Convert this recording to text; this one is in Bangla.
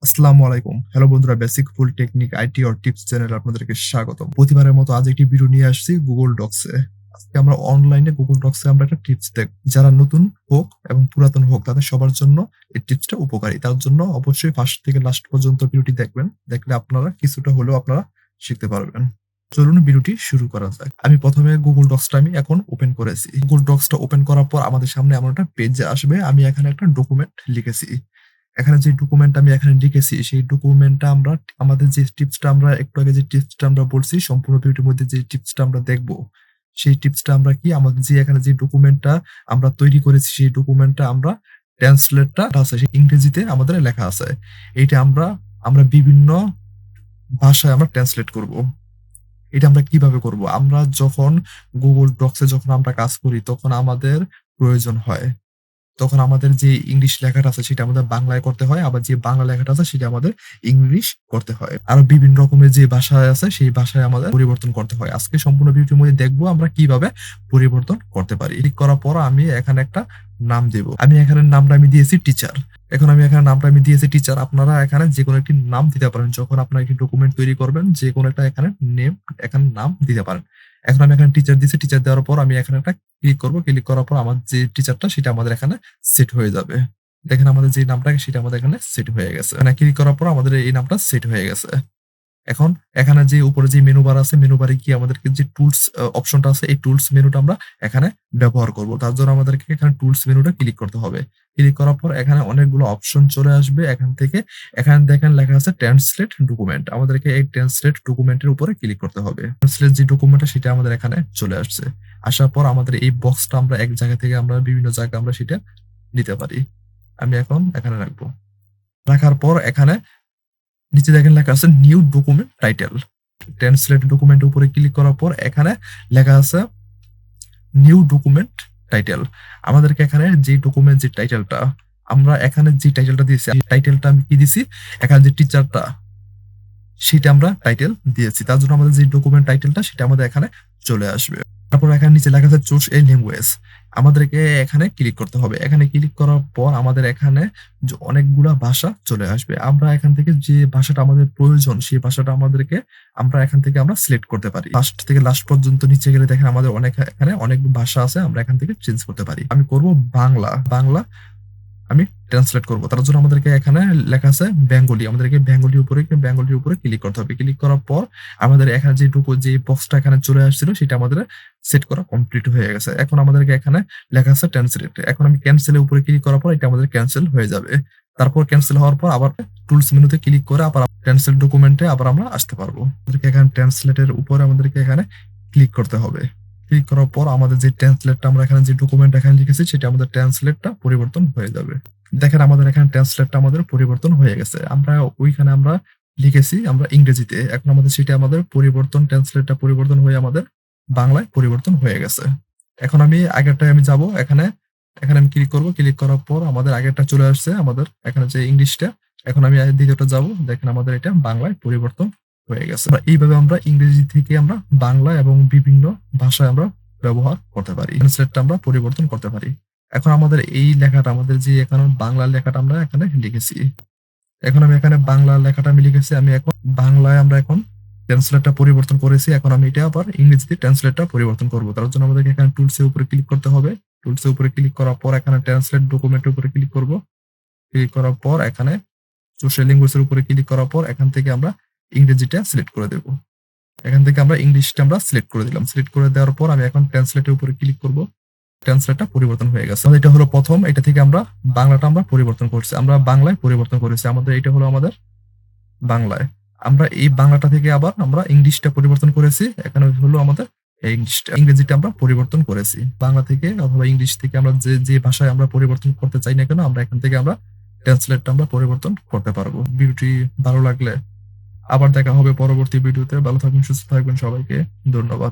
আসসালামু আলাইকুম। হ্যালো বন্ধুরা, basic full technique IT or tips চ্যানেলে আপনাদেরকে স্বাগতম। প্রতিবারের মতো আজ একটি ভিডিও নিয়ে আসছি Google Docs এ। আজকে আমরা অনলাইনে Google Docs এ আমরা একটা টিপস দেখব। যারা নতুন হোক এবং পুরাতন হোক তাদের সবার জন্য এই টিপসটা উপকারী। তার জন্য অবশ্যই ফার্স্ট থেকে লাস্ট পর্যন্ত ভিডিওটি দেখবেন। দেখলে আপনারা কিছুটা হলেও আপনারা শিখতে পারবেন। চলুন ভিডিওটি শুরু করা যাক। আমি প্রথমে Google Docs টা আমি এখন ওপেন করেছি। Google Docs টা ওপেন করার পর আমাদের সামনে এমন একটা পেজ আসবে। আমি এখানে একটা ডকুমেন্ট লিখেছি। এখানে যে ডকুমেন্টটা আমি এখানে লিখেছি সেই ডকুমেন্টটা আমরা আমাদের যে টিপসটা আমরা একটু আগে যে টিপসটা আমরা বলছি সম্পূর্ণ ভিডিওর মধ্যে যে টিপসটা আমরা দেখব, সেই টিপসটা আমরা কি আমাদের যে এখানে যে ডকুমেন্টটা আমরা তৈরি করেছি সেই ডকুমেন্টটা আমরা ট্রান্সলেটটা আছে সেই ইংরেজিতে আমাদের লেখা আছে। এইটা আমরা বিভিন্ন ভাষায় আমরা ট্রান্সলেট করব। এটা আমরা কিভাবে করব? আমরা যখন Google Docs এ যখন আমরা কাজ করি তখন আমাদের প্রয়োজন হয়। তখন আমাদের যে ইংলিশ লেখাটা আছে সেটা আমাদের বাংলায় করতে হয়। আবার যে বাংলা লেখাটা আছে সেটা আমাদের ইংলিশ করতে হয়। আরো বিভিন্ন রকমের যে ভাষা আছে সেই ভাষায় আমাদের পরিবর্তন করতে হয়। আজকে সম্পূর্ণ ভিডিওর মধ্যে দেখবো আমরা কিভাবে পরিবর্তন করতে পারি। ক্লিক করার পর আমি এখানে একটা নাম দেব। আমি এখানে নামটা আমি দিয়েছি টিচার। এখন আমি এখানে নামটা আমি দিয়েছি টিচার। আপনারা এখানে যেকোনো একটি নাম দিতে পারেন। যখন আপনারা একটি ডকুমেন্ট তৈরি করবেন যেকোনো একটা এখানে এখানে নাম দিতে পারেন। এখন আমি এখানে টিচার দিয়েছি। টিচার দেওয়ার পর আমি এখানে একটা ক্লিক করব। ক্লিক করার পর আমার যে টিচারটা সেটা আমাদের এখানে সেট হয়ে যাবে। দেখেন আমাদের যে নামটা সেটা আমাদের এখানে সেট হয়ে গেছে। এখানে ক্লিক করার পর আমাদের এই নামটা সেট হয়ে গেছে। এখন এখানে যে উপরে যে মেনু বার আছে, মেনু বারে গিয়ে আমাদেরকে যে টুলস অপশনটা আছে এই টুলস মেনুটা আমরা এখানে ব্যবহার করব। তার জন্য আমাদেরকে এখানে টুলস মেনুটা ক্লিক করতে হবে। ক্লিক করার পর এখানে অনেকগুলো অপশন চলে আসবে। এখান থেকে এখানে দেখেন লেখা আছে ট্রান্সলেট ডকুমেন্ট। আমাদেরকে এই ট্রান্সলেট ডকুমেন্টের উপরে ক্লিক করতে হবে। ট্রান্সলেট যে ডকুমেন্টটা সেটা আমাদের এখানে চলে আসছে। আসার পর আমাদের এই বক্সটা আমরা এক জায়গা থেকে আমরা বিভিন্ন জায়গায় আমরা সেটা নিতে পারি। আমি এখন এখানে রাখবো। রাখার পর এখানে নিচে দেখেন লেখা আছে নিউ ডকুমেন্ট টাইটেল। ট্রান্সলেট ডকুমেন্টের উপরে ক্লিক করার পর এখানে লেখা আছে নিউ ডকুমেন্ট টাইটেল। আমাদেরকে এখানে যে ডকুমেন্ট যে টাইটেলটা আমরা এখানে যে টাইটেলটা দিয়েছি টাইটেলটা আমি কি দিছি, এখানে যে টিচারটা সেটা আমরা টাইটেল দিয়েছি। তার জন্য আমাদের যে ডকুমেন্ট টাইটেলটা সেটা আমাদের এখানে চলে আসবে। তারপর এখানে নিচে লেখা আছে চুজ এ ল্যাঙ্গুয়েজ। আমাদেরকে এখানে ক্লিক করতে হবে। এখানে ক্লিক করার পর আমাদের এখানে অনেকগুলা ভাষা চলে আসবে। আমরা এখান থেকে যে ভাষাটা আমাদের প্রয়োজন সেই ভাষাটা আমাদেরকে আমরা এখান থেকে আমরা সিলেক্ট করতে পারি। ফার্স্ট থেকে লাস্ট পর্যন্ত নিচে গেলে দেখেন আমাদের এখানে অনেক ভাষা আছে, আমরা এখান থেকে চেঞ্জ করতে পারি। আমি করব বাংলা আমি ট্রান্সলেট করব। তার জন্য আমাদেরকে এখানে লেখা আছে বেঙ্গলি। আমাদেরকে বেঙ্গলির উপরে ক্লিক করতে হবে। ক্লিক করার পর আমাদের এখানে যে বক্সটা এখানে চলে আসছিল সেটা আমাদের সেট করা কমপ্লিট হয়ে গেছে। এখন আমাদেরকে এখানে লেখা আছে ট্রান্সলেট। এখন আমি ক্যান্সেলের উপরে ক্লিক করার পর এটা আমাদের ক্যান্সেল হয়ে যাবে। তারপর ক্যান্সেল হওয়ার পর আবার টুলস মেনুতে ক্লিক করে আবার ট্রান্সলেট ডকুমেন্টে আবার আমরা আসতে পারবো। আমাদেরকে এখানে ট্রান্সলেটের উপরে আমাদেরকে এখানে ক্লিক করতে হবে। ক্লিক করার পর আমাদের যে ট্রান্সলেটটা আমরা এখানে যে ডকুমেন্ট এখানে লিখেছি সেটা আমাদের ট্রান্সলেটটা পরিবর্তন হয়ে যাবে। দেখেন আমাদের এখানে ট্রান্সলেটটা আমাদের পরিবর্তন হয়ে গেছে। আমরা ওইখানে আমরা লিখেছি আমরা ইংরেজিতে, এখন আমাদের সেটা আমাদের ট্রান্সলেটটা পরিবর্তন হয়ে আমাদের বাংলায় পরিবর্তন হয়ে গেছে। এখন আমি আগেরটায় আমি যাব। এখানে আমি ক্লিক করব। ক্লিক করার পর আমাদের আগেরটা চলে আসছে আমাদের এখানে যে ইংলিশটা। এখন আমি দ্বিতীয়টা যাব। দেখেন আমাদের এটা বাংলায় পরিবর্তন হয়ে গেছে। এইভাবে আমরা ইংরেজি থেকে আমরা বাংলা এবং বিভিন্ন ভাষায় আমরা ব্যবহার করতে পারি। ট্রান্সলেটটা আমরা পরিবর্তন করতে পারি। এখন আমাদের এই লেখাটা আমাদের যে এখানে বাংলা লেখাটা আমরা এখানে লিখেছি। এখন আমি এখানে বাংলা লেখাটা আমি লিখেছি। আমি এখন বাংলায় আমরা এখন ট্রান্সলেটটা পরিবর্তন করেছি। এখন আমি এটা আবার ইংরেজিতে ট্রান্সলেটটা পরিবর্তন করব। তার জন্য আমাদেরকে এখানে টুলস এর উপরে ক্লিক করতে হবে। টুলস এর উপরে ক্লিক করার পর এখানে ট্রান্সলেট ডকুমেন্টের উপরে ক্লিক করব। ক্লিক করার পর এখানে সোশ্যাল ল্যাঙ্গুয়েজ এর উপরে ক্লিক করার পর এখান থেকে আমরা ইংরেজিটা সিলেক্ট করে দেব। এখান থেকে আমরা ইংলিশটা আমরা সিলেক্ট করে দিলাম। সিলেক্ট করে দেওয়ার পর আমি এখন ট্রান্সলেটের উপরে ক্লিক করব। ট্রান্সলেটটা পরিবর্তন হয়ে গেছে। এটা হলো প্রথম। এটা থেকে আমরা বাংলাটা আমরা পরিবর্তন করছি। আমরা বাংলায় পরিবর্তন করেছি। আমাদের এটা হলো আমাদের বাংলায়। আমরা এই বাংলাটা থেকে আবার আমরা ইংলিশটা পরিবর্তন করেছি। এখানে হলো আমাদের ইংরেজিটা আমরা পরিবর্তন করেছি। বাংলা থেকে অথবা ইংলিশ থেকে আমরা যে ভাষায় আমরা পরিবর্তন করতে চাই না কেন আমরা এখান থেকে আমরা ট্রান্সলেটটা আমরা পরিবর্তন করতে পারবো। ভিডিওটি ভালো লাগলে আবার দেখা হবে পরবর্তী ভিডিওতে। ভালো থাকবেন, সুস্থ থাকবেন। সবাইকে ধন্যবাদ।